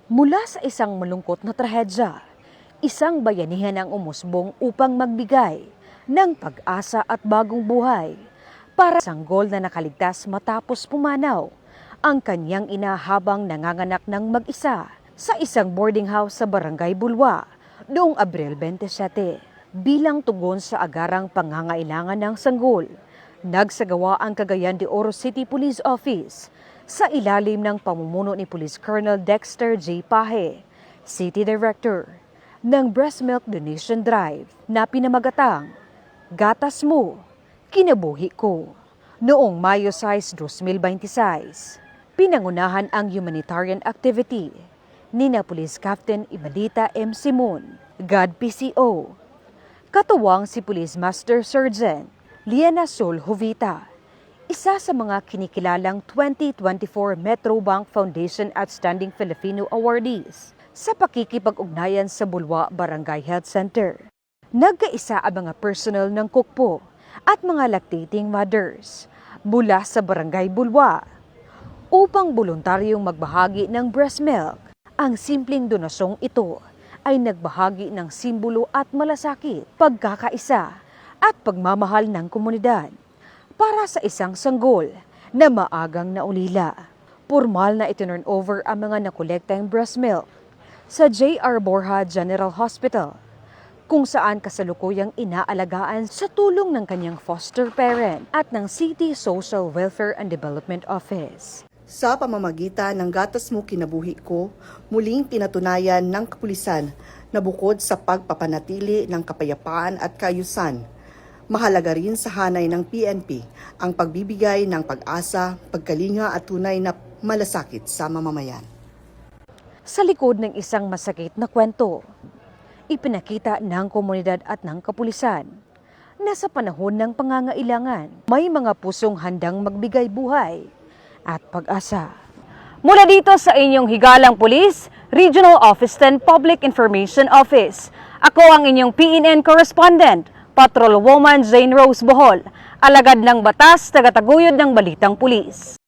Mula sa isang malungkot na trahedya, isang bayanihan ang umusbong upang magbigay ng pag-asa at bagong buhay para sa sanggol na nakaligtas matapos pumanaw ang kanyang ina habang nanganganak ng mag-isa sa isang boarding house sa Barangay Bulwa noong Abril 27. Bilang tugon sa agarang pangangailangan ng sanggol, nagsagawa ang Cagayan de Oro City Police Office sa ilalim ng pamumuno ni Police Colonel Dexter J. Pahe, City Director, ng Breast Milk Donation Drive na pinamagatang Gatas Mo, Kinabuhi Ko. Noong Mayo 6, 2026, pinangunahan ang humanitarian activity ni na Police Captain Ibadita M. Simon, God PCO, katuwang si Police Master Sergeant Liana Sol Jovita, isa sa mga kinikilalang 2024 Metro Bank Foundation Outstanding Filipino Awardees sa pakikipag-ugnayan sa Bulwa Barangay Health Center. Nagkaisa ang mga personnel ng Kukpo at mga lactating mothers mula sa Barangay Bulwa upang voluntaryong magbahagi ng breast milk. Ang simpleng donasyong ito ay nagbahagi ng simbolo at malasakit, pagkakaisa at pagmamahal ng komunidad para sa isang sanggol na maagang naulila. Formal na itinurn over ang mga nakolektang breast milk sa J.R. Borja General Hospital, kung saan kasalukuyang inaalagaan sa tulong ng kanyang foster parent at ng City Social Welfare and Development Office. Sa pamamagitan ng Gatas Mo Kinabuhi Ko, muling pinatunayan ng kapulisan na bukod sa pagpapanatili ng kapayapaan at kaayusan, mahalaga rin sa hanay ng PNP ang pagbibigay ng pag-asa, pagkalinga at tunay na malasakit sa mamamayan. Sa likod ng isang masakit na kwento, ipinakita ng komunidad at ng kapulisan na sa panahon ng pangangailangan, may mga pusong handang magbigay buhay at pag-asa. Mula dito sa inyong higalang pulis, Regional Office 10 Public Information Office, ako ang inyong PNN correspondent, Patrol Woman Jane Rose Bohol, alagad ng batas, tagataguyod ng Balitang Pulis.